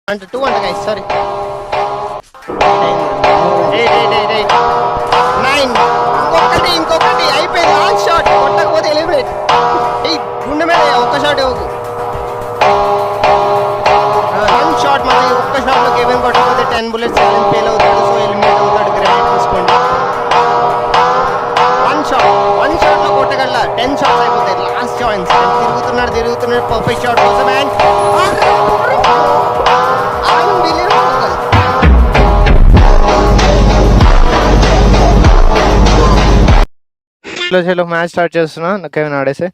అంటే 2 అంట guys sorry 9 ఇంకొకటి అయిపోయింది లాస్ట్ షాట్ కొట్టకపోతే ఎలిమినేట్ గుండె మీద ఒక్క షాట్ ఇవ్వకు రన్ షాట్ మళ్ళీ ఒక్క షాట్లో కేవెన్ కొట్టకపోతే 10 బుల్లెట్స్ ఛాలెంజ్ ఫెయిల్ అవుతాడు సో ఎలిమినేట్ అవుతాడు గ్రాండ్ తీసుకోండి వన్ షాట్లో కొట్టగల 10 షాట్స్ అయిపోతాయి లాస్ట్ ఛాన్స్ తిరుగుతున్నాడు పర్ఫెక్ట్ షాట్ కోసం అండ్ చలో మ్యాచ్ స్టార్ట్ చేస్తున్నా కేవిన్ ఆడేసి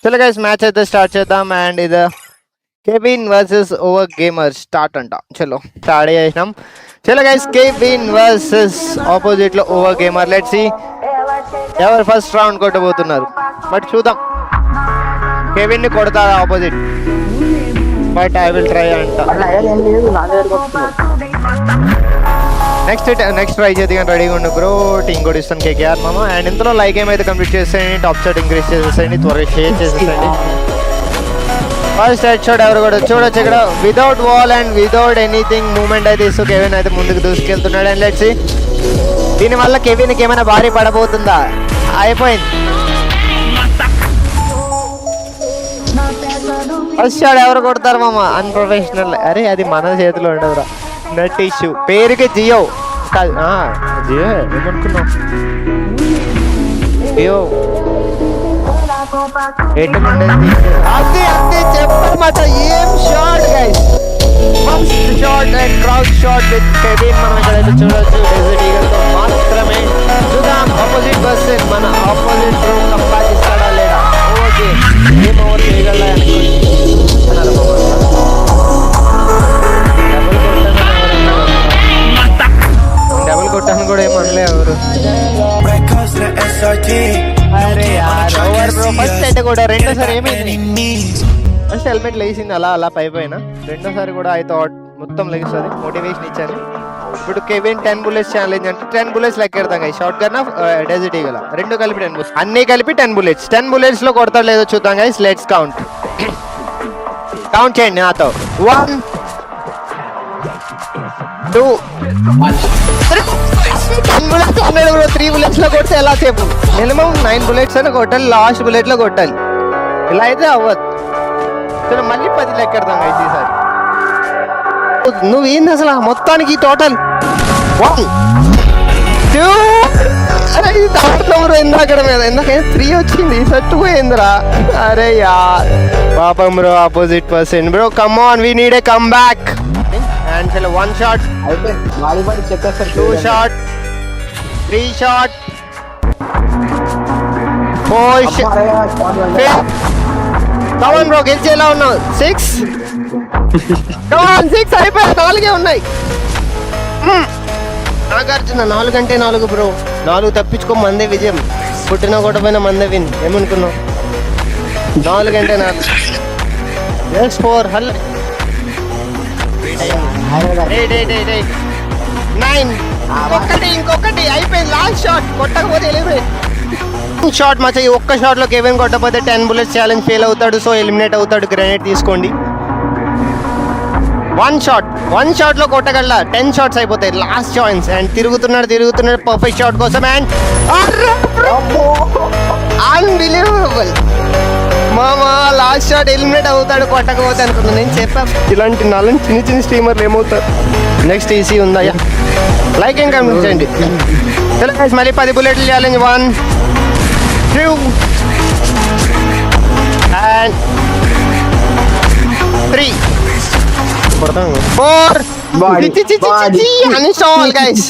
చలో గైస్ మ్యాచ్ అయితే స్టార్ట్ చేద్దాం అండ్ ఇది Kevin versus over gamer start అంట చలో స్టార్ట్ చేసినాం చలో గైస్ కేవిన్ వర్సెస్ ఆపోజిట్ లో ఓవర్ గేమర్ లెట్స్ సీ ఎవరు ఫస్ట్ రౌండ్ కొట్టబోతున్నారు బట్ చూద్దాం కేవిన్ ని కొడతారు opposite but I will try అంట నెక్స్ట్ ట్రై చేద్దాం రెడీగా ఉండు బ్రో టీం కూడా ఇస్తాను కేకేఆర్ మామ అండ్ ఇంతలో లైక్ ఏమైతే కంప్లీట్ చేసేయండి టాప్ షాట్ ఇంక్రీజ్ చేసేయండి త్వరగా షేర్ చేసేయండి ఫస్ట్ హెడ్ షాట్ ఎవరు కూడా చూడొచ్చు ఇక్కడ without wall and without anything moment అయితే ఇస్తూ కెవిన్ అయితే ముందుకు దూసుకెళ్తున్నాడు అండ్ లెట్స్ సీ దీనివల్ల కెవిన్కి ఏమైనా భారీ పడబోతుందా అయిపోయింది ఫస్ట్ షాట్ ఎవరు కొడతారు మామ అన్ప్రొఫెషనల్ అరే అది మన చేతిలో ఉండదురా నెట్ ఇష్యూ పేరుకి జియో కాదు జియో ఏమనుకున్నావు జియో అదే చెప్పండి మాట ఏం shot guys first shot and cross shot with Kevin మనం ఇక్కడైతే చూడొచ్చు డెజర్ట్ ఈగల్ తో మాత్రమే చూద్దాం ఆపోజిట్ పర్సన్ మన ఆపోజిట్ రూమ్ కంబ్యాక్ ఇస్తాడా లేదా ఓకే ఏం ఓవర్ చేయగలరా డబుల్ కొట్టాను కూడా ఏమనలే ఎవరు ఫస్ట్ అయితే కూడా రెండోసారి ఏమైంది ఫస్ట్ హెల్మెట్ లేచింది అలా పైన రెండోసారి కూడా అయితే మొత్తం లెగిస్తుంది మోటివేషన్ ఇచ్చాను ఇప్పుడు కెవిన్ 10 బుల్లెట్స్ ఛాలెంజ్ అంటే 10 బుల్లెట్స్ లెక్కెడతాం షార్ట్ గన్ డెజర్ట్ ఈగల్ రెండు కలిపి 10 బుల్లెట్స్ అన్ని కలిపి 10 బుల్లెట్స్ లో కొడతాడు లేదో చూద్దాం గైస్ లెట్స్ కౌంట్ చేయండి నాతో 1 2 3 బుల్లెట్స్ లో కొడితే ఎలా చెప్పు మినిమం 9 బుల్లెట్స్ అని కొట్టాలి లాస్ట్ బుల్లెట్ లో కొట్టాలి ఇలా అయితే అవ్వదు సరే మళ్ళీ 10 లెక్కెడతాం గైస్ ఈసారి నువ్వేంది అసలు మొత్తానికి టోటల్ 1 2 అరే దాంట్లో ఇందాక మీద ఇందాక 3 వచ్చింది ఈసారి 2 అయిందిరా అరే యార్ పాపం bro opposite person bro come on we need a come back and చలో 1 shot 2 shot 3 shot 4 shot come on bro గెలిచేలా ఉన్నావు 6 కమాన్ 6 అయిపోయి 4 ఉన్నాయి నాగార్జున 4 అంటే 4 బ్రో 4 తప్పించుకో మందే విజయం పుట్టిన కొట్టపోయిన మందే విన్ ఏమనుకున్నావు 4 అంటే 4 ఎస్ 4 హల్ 9 ఇంకొకటి అయిపోయింది లాస్ట్ షాట్ కొట్టకపోతే ఎలిమినేట్ షాట్ మచ్చ ఈ ఒక్క షాట్లో కెవిన్ కొట్టకపోతే 10 బుల్లెట్స్ ఛాలెంజ్ ఫెయిల్ అవుతాడు సో ఎలిమినేట్ అవుతాడు గ్రెనేడ్ తీసుకోండి వన్ షాట్ లో కొట్టగల 10 షాట్స్ అయిపోతాయి లాస్ట్ ఛాన్స్ అండ్ తిరుగుతున్నాడు పర్ఫెక్ట్ షాట్ కోసం అండ్ అన్బిలీవబుల్ మామా లాస్ట్ షాట్ ఎలిమినేట్ అవుతాడు కొట్టకపోతే అనుకున్నాను నేను చెప్పాను ఇలాంటి చిన్న స్ట్రీమర్లు ఏమవుతారు నెక్స్ట్ ఈసీ ఉందా లైక్ ఏం కనిపించండి మళ్ళీ 10 బుల్లెట్లు ఛాలెంజ్ 1 2 and 3 4 uninstall guys